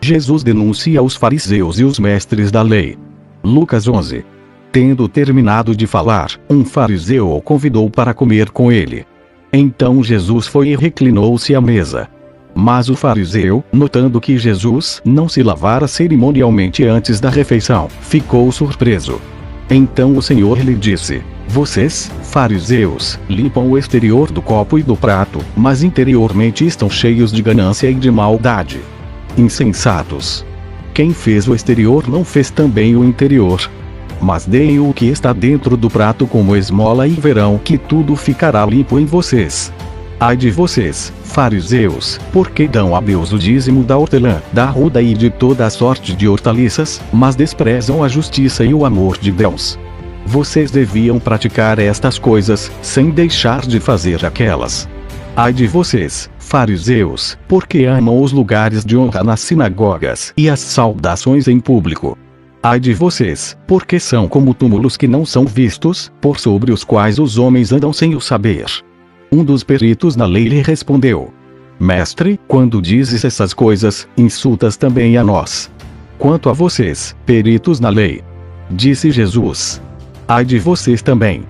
Jesus denuncia os fariseus e os mestres da lei. Lucas 11. Tendo terminado de falar, um fariseu o convidou para comer com ele. Então Jesus foi e reclinou-se à mesa. Mas o fariseu, notando que Jesus não se lavara cerimonialmente antes da refeição, ficou surpreso. Então o Senhor lhe disse: vocês, fariseus, limpam o exterior do copo e do prato, mas interiormente estão cheios de ganância e de maldade. Insensatos! Quem fez o exterior não fez também o interior? Mas deem o que está dentro do prato como esmola e verão que tudo ficará limpo em vocês. Ai de vocês, fariseus, porque dão a Deus o dízimo da hortelã, da arruda e de toda a sorte de hortaliças, mas desprezam a justiça e o amor de Deus. Vocês deviam praticar estas coisas, sem deixar de fazer aquelas. Ai de vocês, fariseus, porque amam os lugares de honra nas sinagogas e as saudações em público. Ai de vocês, porque são como túmulos que não são vistos, por sobre os quais os homens andam sem o saber. Um dos peritos na lei lhe respondeu: Mestre, quando dizes essas coisas, insultas também a nós. Quanto a vocês, peritos na lei, disse Jesus: ai de vocês também.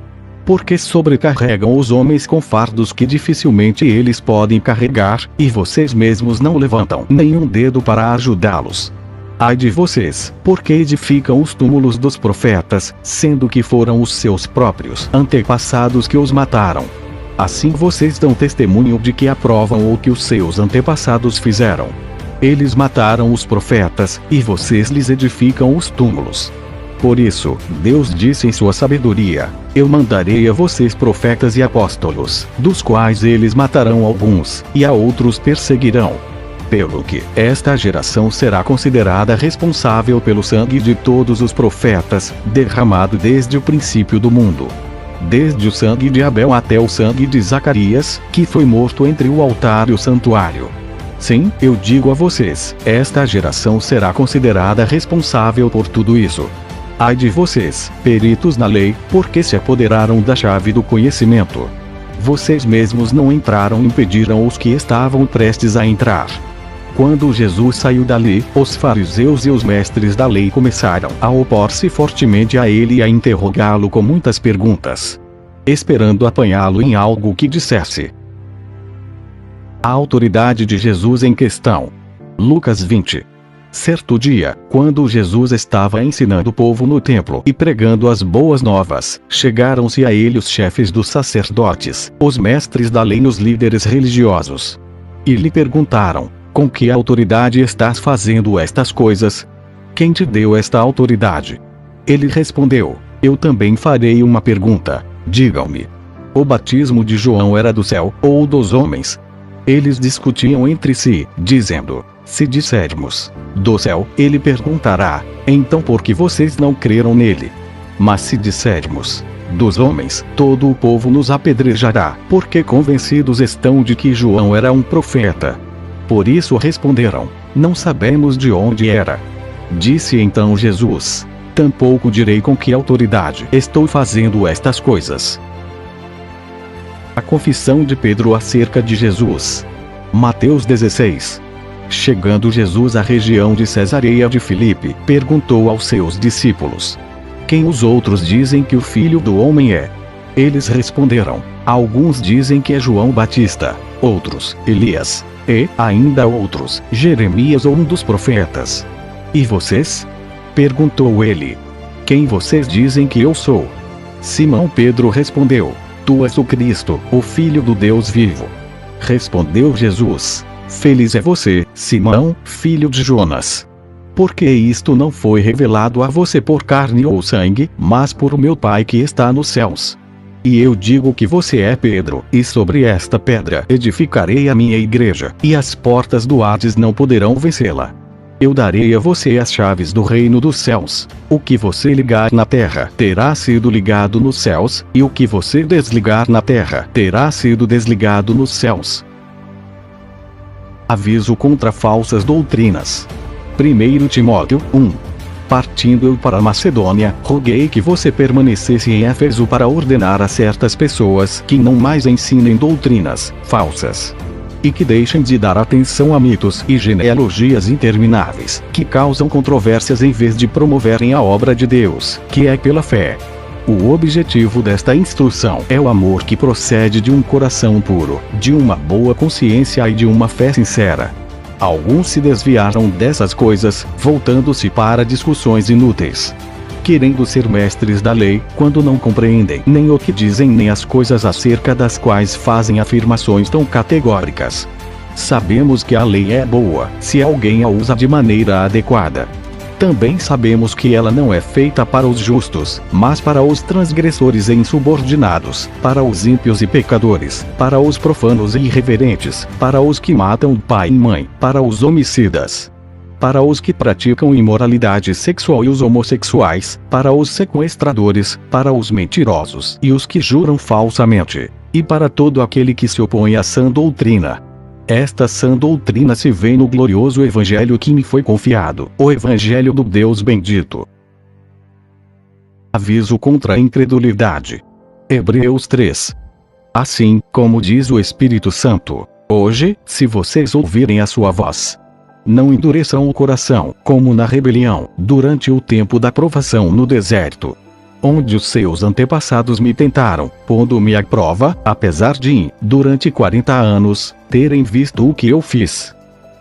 Porque sobrecarregam os homens com fardos que dificilmente eles podem carregar, e vocês mesmos não levantam nenhum dedo para ajudá-los. Ai de vocês, porque edificam os túmulos dos profetas, sendo que foram os seus próprios antepassados que os mataram. Assim vocês dão testemunho de que aprovam o que os seus antepassados fizeram. Eles mataram os profetas, e vocês lhes edificam os túmulos. Por isso, Deus disse em sua sabedoria: eu mandarei a vocês profetas e apóstolos, dos quais eles matarão alguns, e a outros perseguirão. Pelo que, esta geração será considerada responsável pelo sangue de todos os profetas, derramado desde o princípio do mundo. Desde o sangue de Abel até o sangue de Zacarias, que foi morto entre o altar e o santuário. Sim, eu digo a vocês, esta geração será considerada responsável por tudo isso. Ai de vocês, peritos na lei, porque se apoderaram da chave do conhecimento. Vocês mesmos não entraram e impediram os que estavam prestes a entrar. Quando Jesus saiu dali, os fariseus e os mestres da lei começaram a opor-se fortemente a ele e a interrogá-lo com muitas perguntas, esperando apanhá-lo em algo que dissesse. A autoridade de Jesus em questão. Lucas 20. Certo dia, quando Jesus estava ensinando o povo no templo e pregando as boas novas, chegaram-se a ele os chefes dos sacerdotes, os mestres da lei e os líderes religiosos. E lhe perguntaram: com que autoridade estás fazendo estas coisas? Quem te deu esta autoridade? Ele respondeu: eu também farei uma pergunta, digam-me. O batismo de João era do céu, ou dos homens? Eles discutiam entre si, dizendo: se dissermos, do céu, ele perguntará: então por que vocês não creram nele? Mas se dissermos, dos homens, todo o povo nos apedrejará, porque convencidos estão de que João era um profeta. Por isso responderam: não sabemos de onde era. Disse então Jesus: tampouco direi com que autoridade estou fazendo estas coisas. A confissão de Pedro acerca de Jesus. Mateus 16. Chegando Jesus à região de Cesareia de Filipe, perguntou aos seus discípulos: quem os outros dizem que o Filho do Homem é? Eles responderam: alguns dizem que é João Batista, outros, Elias, e, ainda outros, Jeremias ou um dos profetas. E vocês? Perguntou ele. Quem vocês dizem que eu sou? Simão Pedro respondeu: tu és o Cristo, o Filho do Deus vivo. Respondeu Jesus: feliz é você, Simão, filho de Jonas. Porque isto não foi revelado a você por carne ou sangue, mas por meu Pai que está nos céus. E eu digo que você é Pedro, e sobre esta pedra edificarei a minha igreja, e as portas do Hades não poderão vencê-la. Eu darei a você as chaves do reino dos céus. O que você ligar na terra terá sido ligado nos céus, e o que você desligar na terra terá sido desligado nos céus. Aviso contra falsas doutrinas. 1 Timóteo 1. Partindo eu para Macedônia, roguei que você permanecesse em Éfeso para ordenar a certas pessoas que não mais ensinem doutrinas falsas. e que deixem de dar atenção a mitos e genealogias intermináveis, que causam controvérsias em vez de promoverem a obra de Deus, que é pela fé. O objetivo desta instrução é o amor que procede de um coração puro, de uma boa consciência e de uma fé sincera. Alguns se desviaram dessas coisas, voltando-se para discussões inúteis, querendo ser mestres da lei, quando não compreendem nem o que dizem nem as coisas acerca das quais fazem afirmações tão categóricas. Sabemos que a lei é boa, se alguém a usa de maneira adequada. Também sabemos que ela não é feita para os justos, mas para os transgressores e insubordinados, para os ímpios e pecadores, para os profanos e irreverentes, para os que matam pai e mãe, para os homicidas, para os que praticam imoralidade sexual e os homossexuais, para os sequestradores, para os mentirosos e os que juram falsamente, e para todo aquele que se opõe à sã doutrina. Esta sã doutrina se vê no glorioso Evangelho que me foi confiado, o Evangelho do Deus bendito. Aviso contra a incredulidade. Hebreus 3. Assim, como diz o Espírito Santo, hoje, se vocês ouvirem a sua voz, não endureçam o coração, como na rebelião, durante o tempo da provação no deserto, onde os seus antepassados me tentaram, pondo-me à prova, apesar de, durante 40 anos, terem visto o que eu fiz.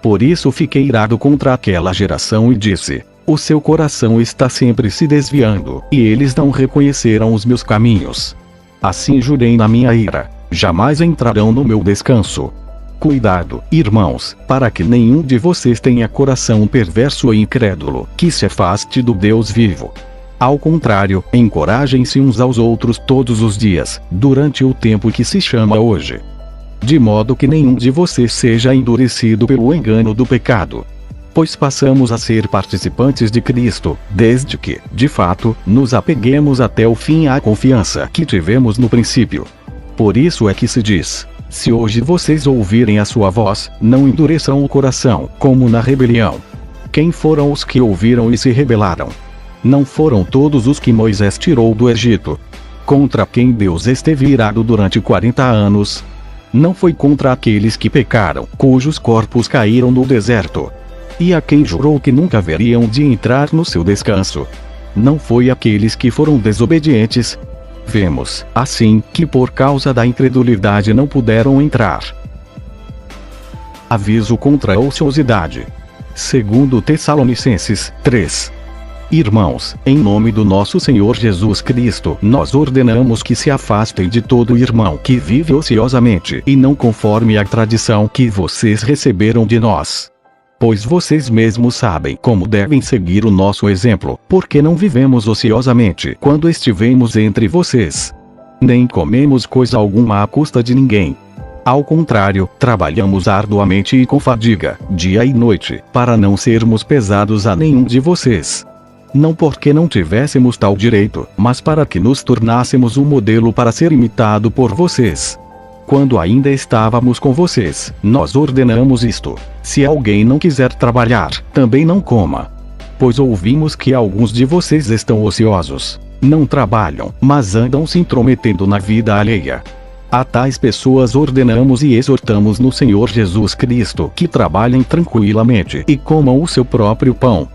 Por isso fiquei irado contra aquela geração e disse: o seu coração está sempre se desviando, e eles não reconheceram os meus caminhos. Assim jurei na minha ira: jamais entrarão no meu descanso. Cuidado, irmãos, para que nenhum de vocês tenha coração perverso e incrédulo, que se afaste do Deus vivo. Ao contrário, encorajem-se uns aos outros todos os dias, durante o tempo que se chama hoje, de modo que nenhum de vocês seja endurecido pelo engano do pecado. Pois passamos a ser participantes de Cristo, desde que, de fato, nos apeguemos até o fim à confiança que tivemos no princípio. Por isso é que se diz: se hoje vocês ouvirem a sua voz, não endureçam o coração, como na rebelião. Quem foram os que ouviram e se rebelaram? Não foram todos os que Moisés tirou do Egito, contra quem Deus esteve irado durante 40 anos? Não foi contra aqueles que pecaram, cujos corpos caíram no deserto, e a quem jurou que nunca haveriam de entrar no seu descanso? Não foi aqueles que foram desobedientes? Vemos, assim, que por causa da incredulidade não puderam entrar. Aviso contra a ociosidade. 2 Tessalonicenses 3. Irmãos, em nome do nosso Senhor Jesus Cristo, nós ordenamos que se afastem de todo irmão que vive ociosamente e não conforme a tradição que vocês receberam de nós. Pois vocês mesmos sabem como devem seguir o nosso exemplo, porque não vivemos ociosamente quando estivemos entre vocês. Nem comemos coisa alguma à custa de ninguém. Ao contrário, trabalhamos arduamente e com fadiga, dia e noite, para não sermos pesados a nenhum de vocês. Não porque não tivéssemos tal direito, mas para que nos tornássemos um modelo para ser imitado por vocês. Quando ainda estávamos com vocês, nós ordenamos isto: se alguém não quiser trabalhar, também não coma. Pois ouvimos que alguns de vocês estão ociosos, não trabalham, mas andam se intrometendo na vida alheia. A tais pessoas ordenamos e exortamos no Senhor Jesus Cristo que trabalhem tranquilamente e comam o seu próprio pão.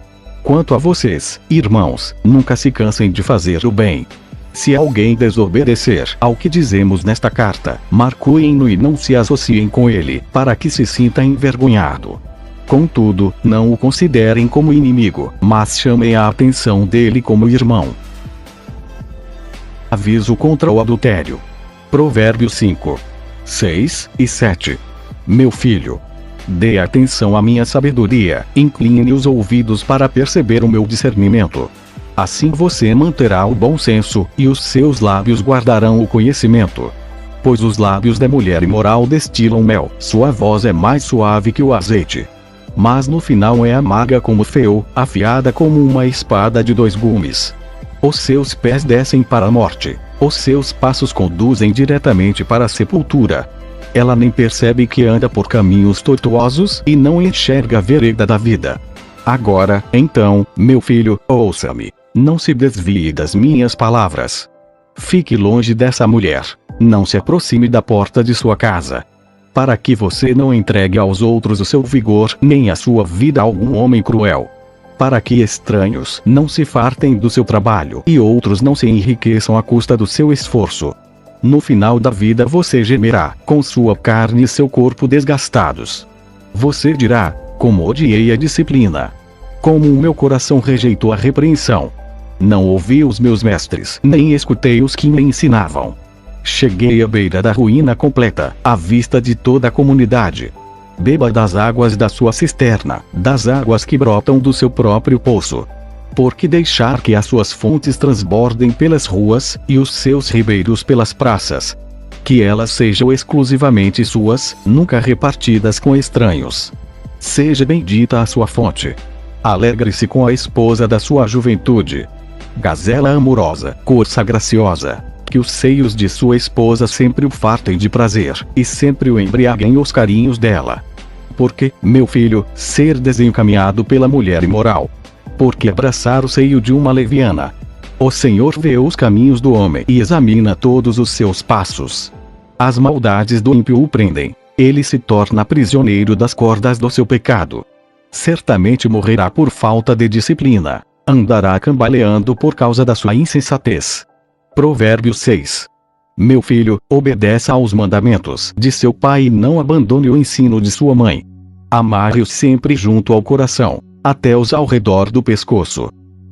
Quanto a vocês, irmãos, nunca se cansem de fazer o bem. Se alguém desobedecer ao que dizemos nesta carta, marquem-no e não se associem com ele, para que se sinta envergonhado. Contudo, não o considerem como inimigo, mas chamem a atenção dele como irmão. Aviso contra o adultério. Provérbios 5, 6 e 7. Meu filho, dê atenção à minha sabedoria, incline os ouvidos para perceber o meu discernimento. Assim você manterá o bom senso, e os seus lábios guardarão o conhecimento. Pois os lábios da mulher imoral destilam mel, sua voz é mais suave que o azeite, mas no final é amarga como fel, afiada como uma espada de 2 gumes. Os seus pés descem para a morte, os seus passos conduzem diretamente para a sepultura. Ela nem percebe que anda por caminhos tortuosos e não enxerga a vereda da vida. Agora, então, meu filho, ouça-me. Não se desvie das minhas palavras. Fique longe dessa mulher. Não se aproxime da porta de sua casa. para que você não entregue aos outros o seu vigor nem a sua vida a algum homem cruel. Para que estranhos não se fartem do seu trabalho e outros não se enriqueçam à custa do seu esforço. No final da vida você gemerá, com sua carne e seu corpo desgastados. Você dirá: como odiei a disciplina! Como o meu coração rejeitou a repreensão! Não ouvi os meus mestres, nem escutei os que me ensinavam. Cheguei à beira da ruína completa, à vista de toda a comunidade. Beba das águas da sua cisterna, das águas que brotam do seu próprio poço. Por que deixar que as suas fontes transbordem pelas ruas, e os seus ribeiros pelas praças? Que elas sejam exclusivamente suas, nunca repartidas com estranhos. Seja bendita a sua fonte. Alegre-se com a esposa da sua juventude. Gazela amorosa, corça graciosa, que os seios de sua esposa sempre o fartem de prazer, e sempre o embriaguem os carinhos dela. Porque, meu filho, ser desencaminhado pela mulher imoral? Porque abraçar o seio de uma leviana? O Senhor vê os caminhos do homem e examina todos os seus passos. As maldades do ímpio o prendem. Ele se torna prisioneiro das cordas do seu pecado. Certamente morrerá por falta de disciplina. Andará cambaleando por causa da sua insensatez. Provérbios 6. Meu filho, obedeça aos mandamentos de seu pai e não abandone o ensino de sua mãe. Amarre-os sempre junto ao coração, até-os ao redor do pescoço.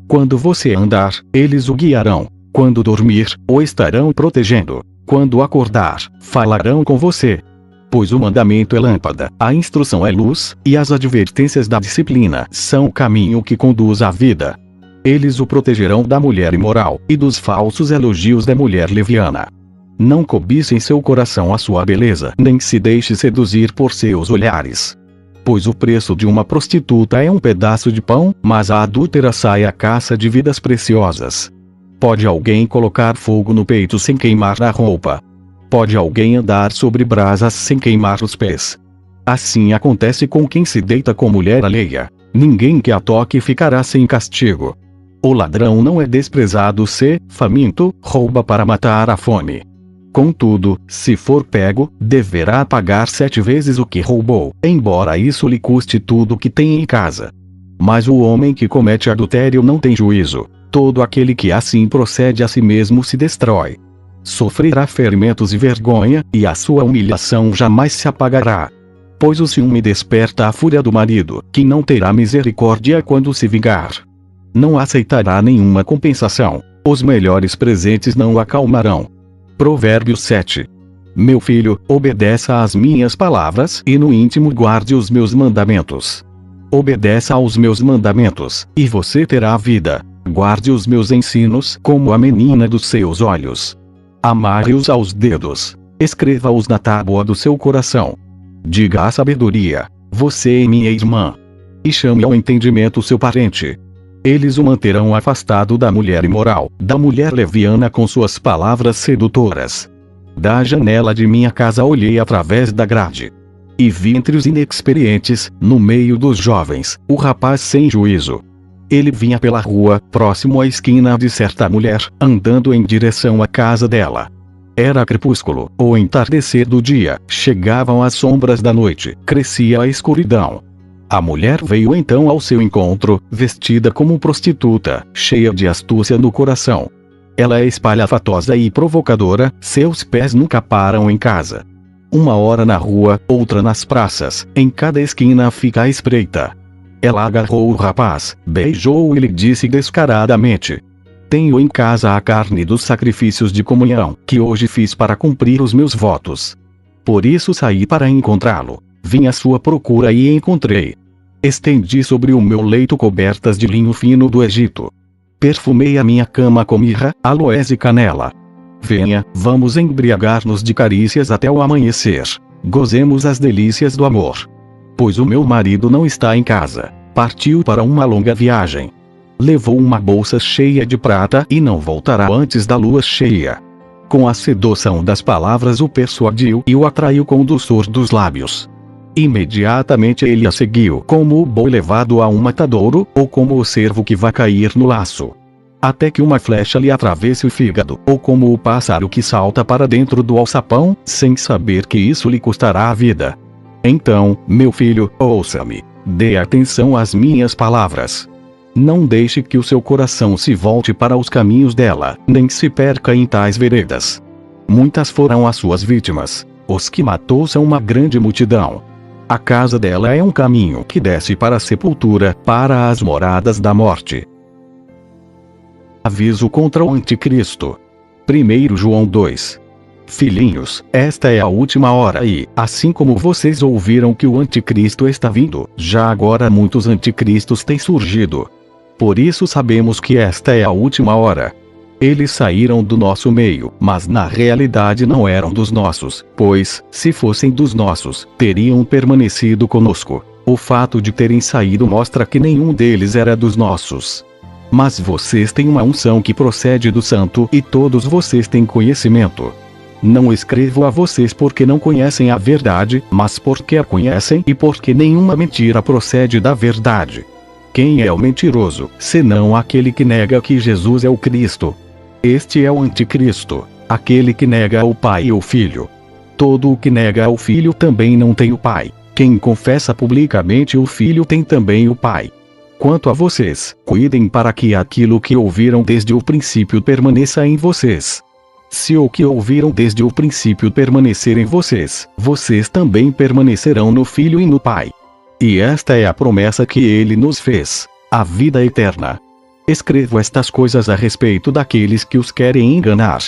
Quando você andar, eles o guiarão. Quando dormir, o estarão protegendo. Quando acordar, falarão com você. Pois o mandamento é lâmpada, a instrução é luz, e as advertências da disciplina são o caminho que conduz à vida. Eles o protegerão da mulher imoral, e dos falsos elogios da mulher leviana. Não cobice em seu coração a sua beleza, nem se deixe seduzir por seus olhares. Pois o preço de uma prostituta é um pedaço de pão, mas a adúltera sai à caça de vidas preciosas. Pode alguém colocar fogo no peito sem queimar a roupa? Pode alguém andar sobre brasas sem queimar os pés? Assim acontece com quem se deita com mulher alheia. Ninguém que a toque ficará sem castigo. O ladrão não é desprezado se, faminto, rouba para matar a fome. Contudo, se for pego, deverá pagar 7 vezes o que roubou, embora isso lhe custe tudo o que tem em casa. Mas o homem que comete adultério não tem juízo. Todo aquele que assim procede a si mesmo se destrói. Sofrerá ferimentos e vergonha, e a sua humilhação jamais se apagará. Pois o ciúme desperta a fúria do marido, que não terá misericórdia quando se vingar. Não aceitará nenhuma compensação. Os melhores presentes não o acalmarão. Provérbios 7. Meu filho, obedeça às minhas palavras e no íntimo guarde os meus mandamentos. Obedeça aos meus mandamentos, e você terá vida. Guarde os meus ensinos como a menina dos seus olhos. Amarre-os aos dedos. Escreva-os na tábua do seu coração. Diga à sabedoria: você é minha irmã. E chame ao entendimento seu parente. Eles o manterão afastado da mulher imoral, da mulher leviana com suas palavras sedutoras. Da janela de minha casa olhei através da grade. E vi entre os inexperientes, no meio dos jovens, o rapaz sem juízo. Ele vinha pela rua, próximo à esquina de certa mulher, andando em direção à casa dela. Era crepúsculo, o entardecer do dia, chegavam as sombras da noite, crescia a escuridão. A mulher veio então ao seu encontro, vestida como prostituta, cheia de astúcia no coração. Ela é espalhafatosa e provocadora, seus pés nunca param em casa. Uma hora na rua, outra nas praças, em cada esquina fica à espreita. Ela agarrou o rapaz, beijou-o e lhe disse descaradamente: tenho em casa a carne dos sacrifícios de comunhão, que hoje fiz para cumprir os meus votos. Por isso saí para encontrá-lo. Vim à sua procura e encontrei. Estendi sobre o meu leito cobertas de linho fino do Egito. Perfumei a minha cama com mirra, aloés e canela. Venha, vamos embriagar-nos de carícias até o amanhecer. Gozemos as delícias do amor. Pois o meu marido não está em casa. Partiu para uma longa viagem. Levou uma bolsa cheia de prata e não voltará antes da lua cheia. Com a sedução das palavras o persuadiu e o atraiu com o doçor dos lábios. Imediatamente ele a seguiu como o boi levado a um matadouro, ou como o cervo que vai cair no laço. até que uma flecha lhe atravesse o fígado, ou como o pássaro que salta para dentro do alçapão, sem saber que isso lhe custará a vida. Então, meu filho, ouça-me. Dê atenção às minhas palavras. Não deixe que o seu coração se volte para os caminhos dela, nem se perca em tais veredas. Muitas foram as suas vítimas. Os que matou são uma grande multidão. A casa dela é um caminho que desce para a sepultura, para as moradas da morte. Aviso contra o anticristo. 1 João 2. Filhinhos, esta é a última hora e, assim como vocês ouviram que o anticristo está vindo, já agora muitos anticristos têm surgido. Por isso sabemos que esta é a última hora. Eles saíram do nosso meio, mas na realidade não eram dos nossos, pois, se fossem dos nossos, teriam permanecido conosco. O fato de terem saído mostra que nenhum deles era dos nossos. Mas vocês têm uma unção que procede do Santo e todos vocês têm conhecimento. Não escrevo a vocês porque não conhecem a verdade, mas porque a conhecem e porque nenhuma mentira procede da verdade. Quem é o mentiroso, senão aquele que nega que Jesus é o Cristo? Este é o anticristo, aquele que nega o Pai e o Filho. Todo o que nega o Filho também não tem o Pai. Quem confessa publicamente o Filho tem também o Pai. Quanto a vocês, cuidem para que aquilo que ouviram desde o princípio permaneça em vocês. Se o que ouviram desde o princípio permanecer em vocês, vocês também permanecerão no Filho e no Pai. E esta é a promessa que ele nos fez, a vida eterna. Escrevo estas coisas a respeito daqueles que os querem enganar.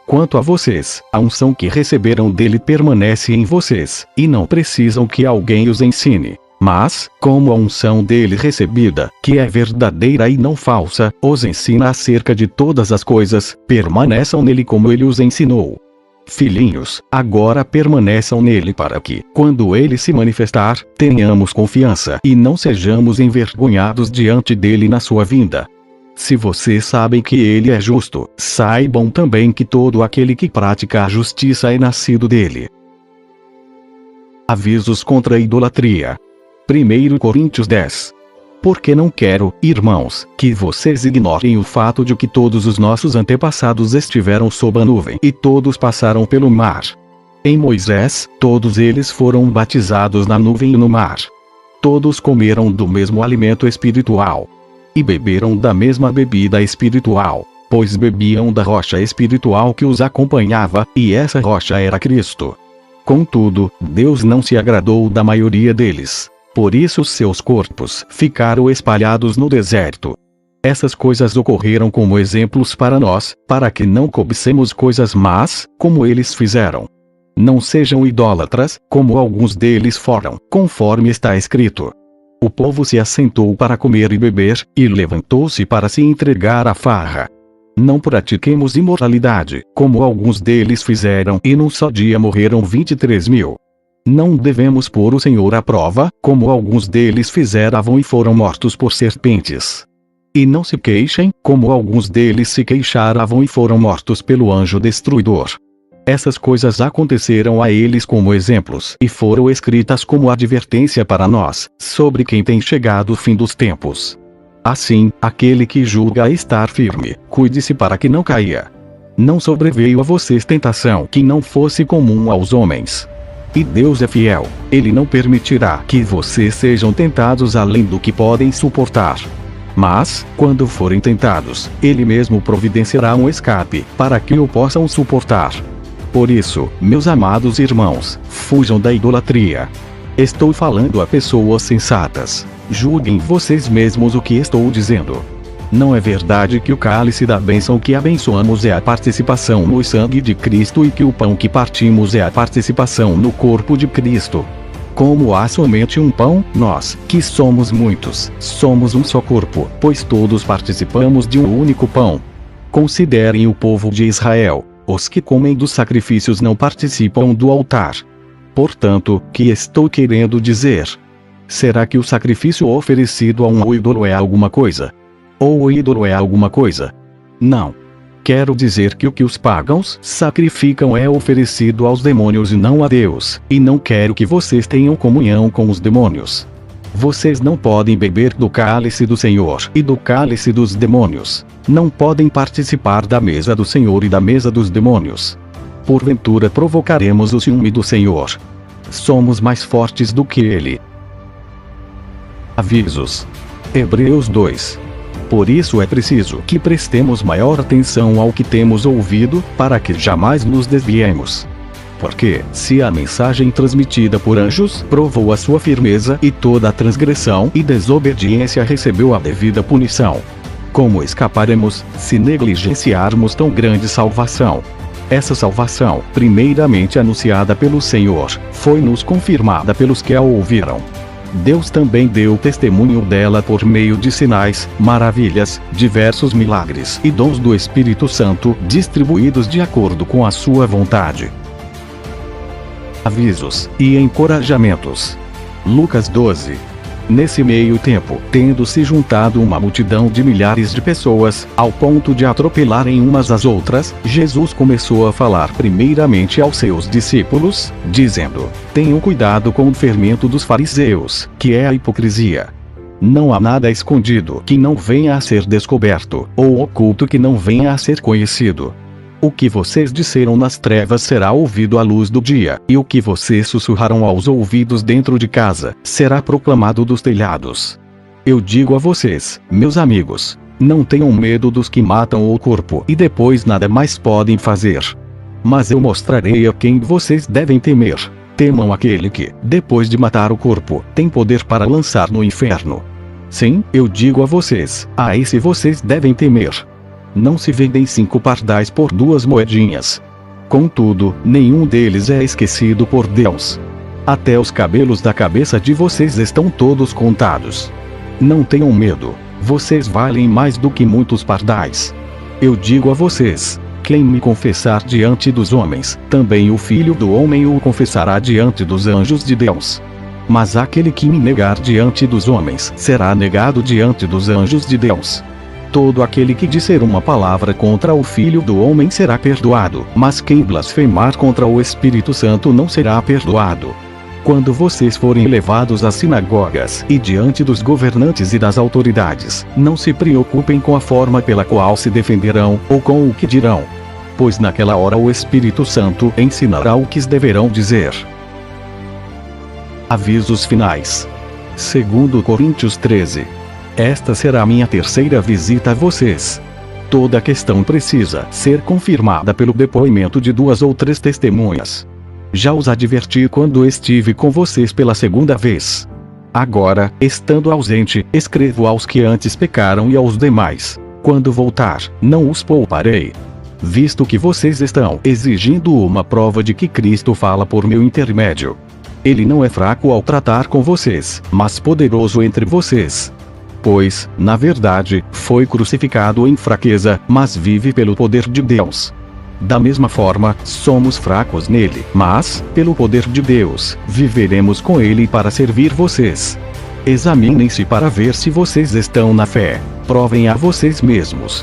Quanto a vocês, a unção que receberam dele permanece em vocês, e não precisam que alguém os ensine. Mas, como a unção dele recebida, que é verdadeira e não falsa, os ensina acerca de todas as coisas, permaneçam nele como ele os ensinou. Filhinhos, agora permaneçam nele para que, quando ele se manifestar, tenhamos confiança e não sejamos envergonhados diante dele na sua vinda. Se vocês sabem que ele é justo, saibam também que todo aquele que pratica a justiça é nascido dele. Avisos contra a idolatria. 1 Coríntios 10. Porque não quero, irmãos, que vocês ignorem o fato de que todos os nossos antepassados estiveram sob a nuvem e todos passaram pelo mar. Em Moisés, todos eles foram batizados na nuvem e no mar. Todos comeram do mesmo alimento espiritual. E beberam da mesma bebida espiritual, pois bebiam da rocha espiritual que os acompanhava, e essa rocha era Cristo. Contudo, Deus não se agradou da maioria deles. Por isso seus corpos ficaram espalhados no deserto. Essas coisas ocorreram como exemplos para nós, para que não cobicemos coisas más, como eles fizeram. Não sejam idólatras, como alguns deles foram, conforme está escrito. O povo se assentou para comer e beber, e levantou-se para se entregar à farra. Não pratiquemos imoralidade, como alguns deles fizeram, e num só dia morreram 23.000. Não devemos pôr o Senhor à prova, como alguns deles fizeram e foram mortos por serpentes. E não se queixem, como alguns deles se queixaram e foram mortos pelo anjo destruidor. Essas coisas aconteceram a eles como exemplos e foram escritas como advertência para nós, sobre quem tem chegado o fim dos tempos. Assim, aquele que julga estar firme, cuide-se para que não caia. Não sobreveio a vocês tentação que não fosse comum aos homens. E Deus é fiel, ele não permitirá que vocês sejam tentados além do que podem suportar. Mas, quando forem tentados, ele mesmo providenciará um escape, para que o possam suportar. Por isso, meus amados irmãos, fujam da idolatria. Estou falando a pessoas sensatas. Julguem vocês mesmos o que estou dizendo. Não é verdade que o cálice da bênção que abençoamos é a participação no sangue de Cristo e que o pão que partimos é a participação no corpo de Cristo? Como há somente um pão, nós, que somos muitos, somos um só corpo, pois todos participamos de um único pão. Considerem o povo de Israel. Os que comem dos sacrifícios não participam do altar. Portanto, que estou querendo dizer? Será que o sacrifício oferecido a um ídolo é alguma coisa? Ou o ídolo é alguma coisa? Não. Quero dizer que o que os pagãos sacrificam é oferecido aos demônios e não a Deus, e não quero que vocês tenham comunhão com os demônios. Vocês não podem beber do cálice do Senhor e do cálice dos demônios. Não podem participar da mesa do Senhor e da mesa dos demônios. Porventura provocaremos o ciúme do Senhor. Somos mais fortes do que ele. Avisos. Hebreus 2. Por isso é preciso que prestemos maior atenção ao que temos ouvido, para que jamais nos desviemos. Porque, se a mensagem transmitida por anjos provou a sua firmeza e toda a transgressão e desobediência recebeu a devida punição, como escaparemos, se negligenciarmos tão grande salvação? Essa salvação, primeiramente anunciada pelo Senhor, foi-nos confirmada pelos que a ouviram. Deus também deu testemunho dela por meio de sinais, maravilhas, diversos milagres e dons do Espírito Santo, distribuídos de acordo com a sua vontade. Avisos e encorajamentos. Lucas 12. Nesse meio tempo, tendo se juntado uma multidão de milhares de pessoas, ao ponto de atropelarem umas às outras, Jesus começou a falar primeiramente aos seus discípulos, dizendo: Tenham cuidado com o fermento dos fariseus, que é a hipocrisia. Não há nada escondido que não venha a ser descoberto, ou oculto que não venha a ser conhecido. O que vocês disseram nas trevas será ouvido à luz do dia, e o que vocês sussurraram aos ouvidos dentro de casa, será proclamado dos telhados. Eu digo a vocês, meus amigos, não tenham medo dos que matam o corpo e depois nada mais podem fazer. Mas eu mostrarei a quem vocês devem temer. Temam aquele que, depois de matar o corpo, tem poder para lançar no inferno. Sim, eu digo a vocês, a esse vocês devem temer. Não se vendem 5 pardais por 2 moedinhas. Contudo, nenhum deles é esquecido por Deus. Até os cabelos da cabeça de vocês estão todos contados. Não tenham medo, vocês valem mais do que muitos pardais. Eu digo a vocês, quem me confessar diante dos homens, também o Filho do Homem o confessará diante dos anjos de Deus. Mas aquele que me negar diante dos homens, será negado diante dos anjos de Deus. Todo aquele que disser uma palavra contra o Filho do Homem será perdoado, mas quem blasfemar contra o Espírito Santo não será perdoado. Quando vocês forem levados às sinagogas e diante dos governantes e das autoridades, não se preocupem com a forma pela qual se defenderão, ou com o que dirão. Pois naquela hora o Espírito Santo ensinará o que deverão dizer. Avisos finais. 2 Coríntios 13. Esta será a minha terceira visita a vocês. Toda questão precisa ser confirmada pelo depoimento de 2 ou 3 testemunhas. Já os adverti quando estive com vocês pela segunda vez. Agora, estando ausente, escrevo aos que antes pecaram e aos demais. Quando voltar, não os pouparei. Visto que vocês estão exigindo uma prova de que Cristo fala por meu intermédio. Ele não é fraco ao tratar com vocês, mas poderoso entre vocês. Pois, na verdade, foi crucificado em fraqueza, mas vive pelo poder de Deus. Da mesma forma, somos fracos nele, mas, pelo poder de Deus, viveremos com ele para servir vocês. Examinem-se para ver se vocês estão na fé. Provem a vocês mesmos.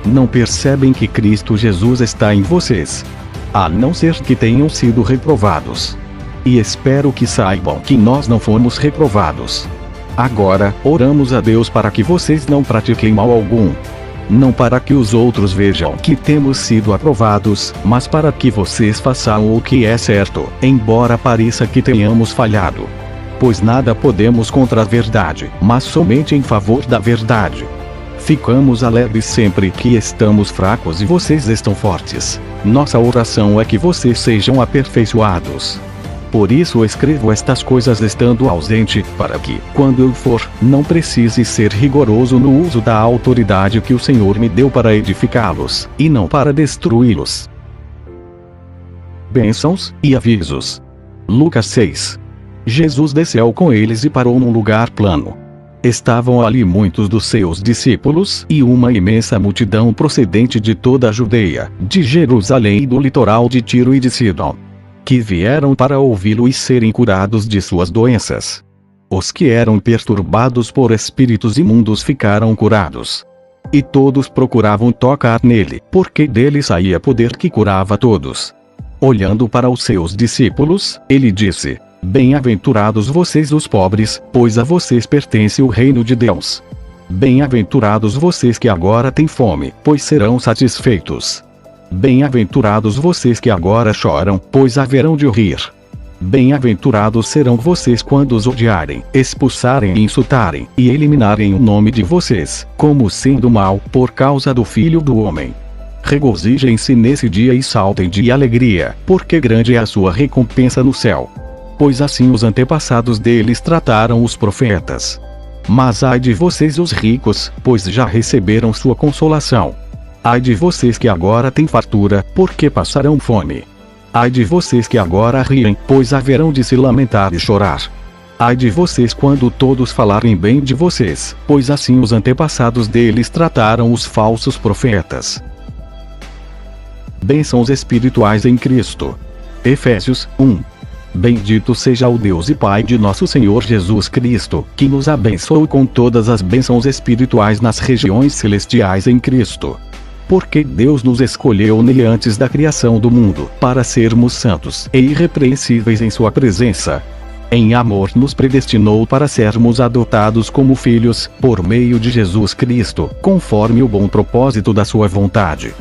Não percebem que Cristo Jesus está em vocês? A não ser que tenham sido reprovados. E espero que saibam que nós não fomos reprovados. Agora, oramos a Deus para que vocês não pratiquem mal algum. Não para que os outros vejam que temos sido aprovados, mas para que vocês façam o que é certo, embora pareça que tenhamos falhado. Pois nada podemos contra a verdade, mas somente em favor da verdade. Ficamos alegres sempre que estamos fracos e vocês estão fortes. Nossa oração é que vocês sejam aperfeiçoados. Por isso escrevo estas coisas estando ausente, para que, quando eu for, não precise ser rigoroso no uso da autoridade que o Senhor me deu para edificá-los, e não para destruí-los. Bênçãos e avisos. Lucas 6. Jesus desceu com eles e parou num lugar plano. Estavam ali muitos dos seus discípulos e uma imensa multidão procedente de toda a Judeia, de Jerusalém e do litoral de Tiro e de Sidom, que vieram para ouvi-lo e serem curados de suas doenças. Os que eram perturbados por espíritos imundos ficaram curados. E todos procuravam tocar nele, porque dele saía poder que curava todos. Olhando para os seus discípulos, ele disse: Bem-aventurados vocês os pobres, pois a vocês pertence o reino de Deus. Bem-aventurados vocês que agora têm fome, pois serão satisfeitos. Bem-aventurados vocês que agora choram, pois haverão de rir. Bem-aventurados serão vocês quando os odiarem, expulsarem e insultarem, e eliminarem o nome de vocês, como sendo mal, por causa do Filho do Homem. Regozijem-se nesse dia e saltem de alegria, porque grande é a sua recompensa no céu. Pois assim os antepassados deles trataram os profetas. Mas ai de vocês os ricos, pois já receberam sua consolação. Ai de vocês que agora têm fartura, porque passarão fome. Ai de vocês que agora riem, pois haverão de se lamentar e chorar. Ai de vocês quando todos falarem bem de vocês, pois assim os antepassados deles trataram os falsos profetas. Bênçãos espirituais em Cristo. Efésios 1. Bendito seja o Deus e Pai de nosso Senhor Jesus Cristo, que nos abençoou com todas as bênçãos espirituais nas regiões celestiais em Cristo. Porque Deus nos escolheu nele antes da criação do mundo, para sermos santos e irrepreensíveis em sua presença. Em amor nos predestinou para sermos adotados como filhos, por meio de Jesus Cristo, conforme o bom propósito da sua vontade.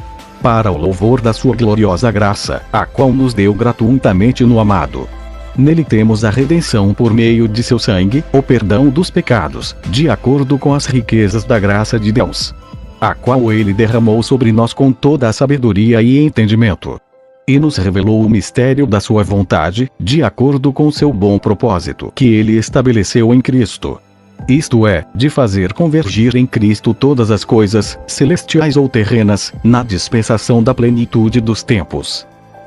Para o louvor da sua gloriosa graça, a qual nos deu gratuitamente no amado. Nele temos a redenção por meio de seu sangue, o perdão dos pecados, de acordo com as riquezas da graça de Deus, a qual ele derramou sobre nós com toda a sabedoria e entendimento. E nos revelou o mistério da sua vontade, de acordo com seu bom propósito que ele estabeleceu em Cristo. Isto é, de fazer convergir em Cristo todas as coisas, celestiais ou terrenas, na dispensação da plenitude dos tempos.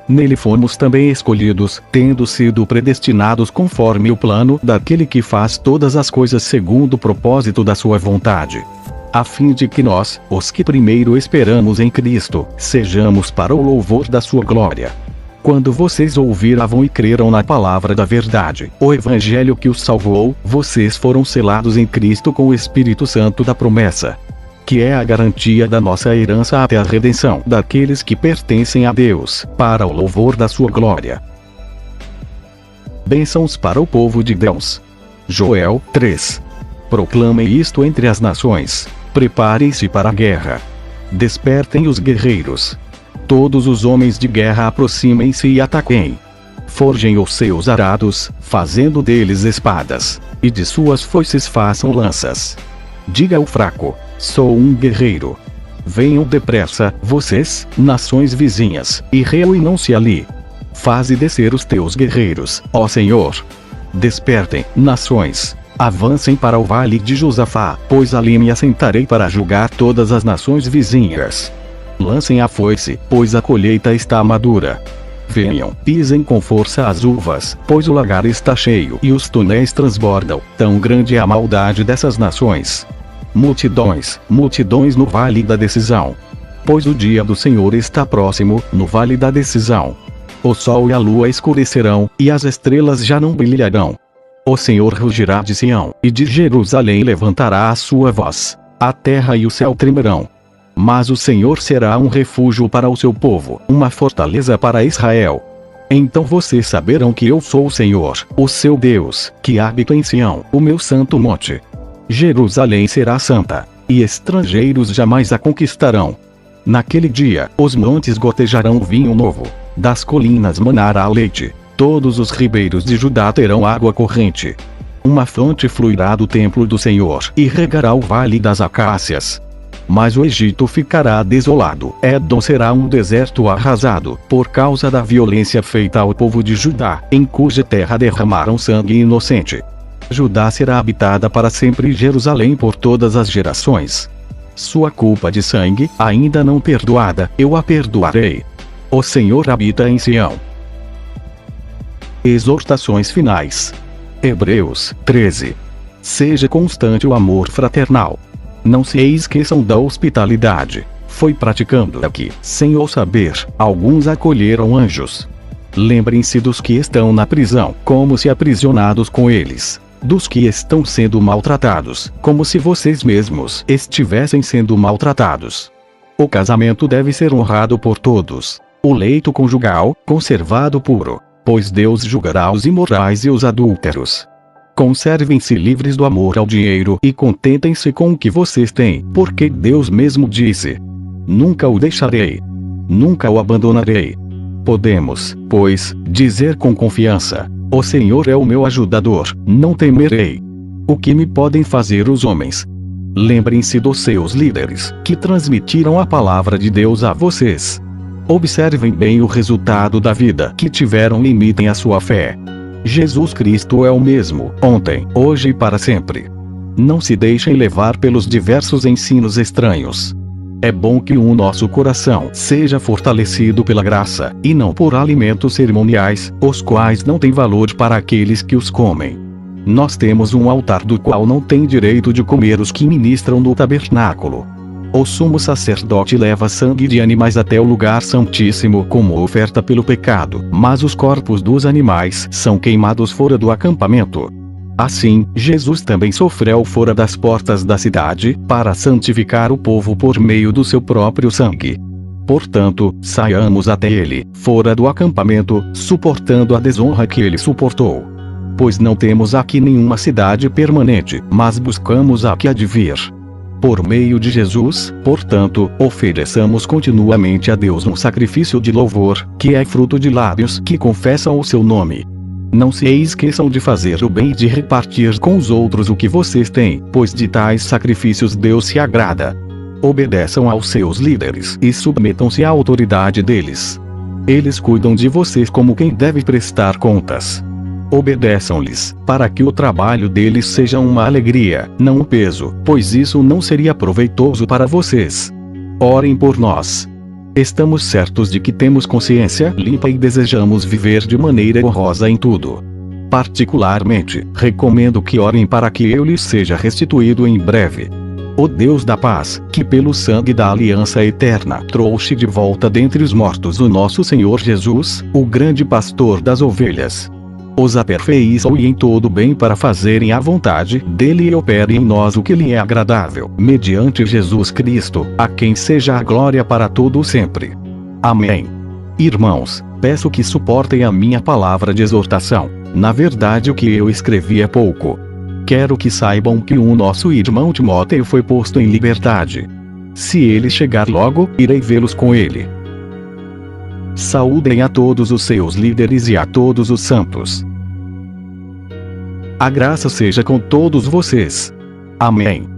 Nele fomos também escolhidos, tendo sido predestinados conforme o plano daquele que faz todas as coisas segundo o propósito da sua vontade, a fim de que nós, os que primeiro esperamos em Cristo, sejamos para o louvor da sua glória. Quando vocês ouviram e creram na palavra da verdade, o evangelho que os salvou, vocês foram selados em Cristo com o Espírito Santo da promessa, que é a garantia da nossa herança até a redenção daqueles que pertencem a Deus, para o louvor da sua glória. Bênçãos para o povo de Deus. Joel 3. Proclamem isto entre as nações. Preparem-se para a guerra. Despertem os guerreiros. Todos os homens de guerra aproximem-se e ataquem. Forjem os seus arados, fazendo deles espadas, e de suas foices façam lanças. Diga ao fraco: sou um guerreiro. Venham depressa, vocês, nações vizinhas, e reúnam-se ali. Faze descer os teus guerreiros, ó Senhor. Despertem, nações. Avancem para o vale de Josafá, pois ali me assentarei para julgar todas as nações vizinhas. Lancem a foice, pois a colheita está madura. Venham, pisem com força as uvas, pois o lagar está cheio e os túneis transbordam, tão grande é a maldade dessas nações. Multidões, multidões no vale da decisão. Pois o dia do Senhor está próximo, no vale da decisão. O sol e a lua escurecerão, e as estrelas já não brilharão. O Senhor rugirá de Sião, e de Jerusalém levantará a sua voz. A terra e o céu tremerão. Mas o Senhor será um refúgio para o seu povo, uma fortaleza para Israel. Então vocês saberão que eu sou o Senhor, o seu Deus, que habito em Sião, o meu santo monte. Jerusalém será santa, e estrangeiros jamais a conquistarão. Naquele dia, os montes gotejarão vinho novo, das colinas manará leite, todos os ribeiros de Judá terão água corrente. Uma fonte fluirá do templo do Senhor e regará o vale das acácias. Mas o Egito ficará desolado, Édom será um deserto arrasado, por causa da violência feita ao povo de Judá, em cuja terra derramaram sangue inocente. Judá será habitada para sempre e Jerusalém por todas as gerações. Sua culpa de sangue, ainda não perdoada, eu a perdoarei. O Senhor habita em Sião. Exortações finais. Hebreus 13. Seja constante o amor fraternal. Não se esqueçam da hospitalidade. Foi praticando aqui, sem o saber, alguns acolheram anjos. Lembrem-se dos que estão na prisão, como se aprisionados com eles. Dos que estão sendo maltratados, como se vocês mesmos estivessem sendo maltratados. O casamento deve ser honrado por todos. O leito conjugal, conservado puro. pois Deus julgará os imorais e os adúlteros. Conservem-se livres do amor ao dinheiro e contentem-se com o que vocês têm, porque Deus mesmo disse: nunca o deixarei, nunca o abandonarei. Podemos, pois, dizer com confiança: o Senhor é o meu ajudador, não temerei. O que me podem fazer os homens? Lembrem-se dos seus líderes, que transmitiram a palavra de Deus a vocês. Observem bem o resultado da vida que tiveram e imitem a sua fé. Jesus Cristo é o mesmo, ontem, hoje e para sempre. Não se deixem levar pelos diversos ensinos estranhos. É bom que o nosso coração seja fortalecido pela graça, e não por alimentos cerimoniais, os quais não têm valor para aqueles que os comem. Nós temos um altar do qual não tem direito de comer os que ministram no tabernáculo. O sumo sacerdote leva sangue de animais até o lugar santíssimo como oferta pelo pecado, mas os corpos dos animais são queimados fora do acampamento. Assim, Jesus também sofreu fora das portas da cidade, para santificar o povo por meio do seu próprio sangue. Portanto, saiamos até ele, fora do acampamento, suportando a desonra que ele suportou. Pois não temos aqui nenhuma cidade permanente, mas buscamos a que há de vir. Por meio de Jesus, portanto, ofereçamos continuamente a Deus um sacrifício de louvor, que é fruto de lábios que confessam o seu nome. Não se esqueçam de fazer o bem e de repartir com os outros o que vocês têm, pois de tais sacrifícios Deus se agrada. Obedeçam aos seus líderes e submetam-se à autoridade deles. Eles cuidam de vocês como quem deve prestar contas. Obedeçam-lhes, para que o trabalho deles seja uma alegria, não um peso, pois isso não seria proveitoso para vocês. Orem por nós. Estamos certos de que temos consciência limpa e desejamos viver de maneira honrosa em tudo. Particularmente, recomendo que orem para que eu lhes seja restituído em breve. O Deus da paz, que pelo sangue da aliança eterna trouxe de volta dentre os mortos o nosso Senhor Jesus, o grande pastor das ovelhas, os aperfeiçoe em todo bem para fazerem a vontade dele e operem em nós o que lhe é agradável, mediante Jesus Cristo, a quem seja a glória para todo sempre. Amém. Irmãos, peço que suportem a minha palavra de exortação. Na verdade, o que eu escrevi é pouco. Quero que saibam que o nosso irmão Timóteo foi posto em liberdade. Se ele chegar logo, irei vê-los com ele. Saúdem a todos os seus líderes e a todos os santos. A graça seja com todos vocês. Amém.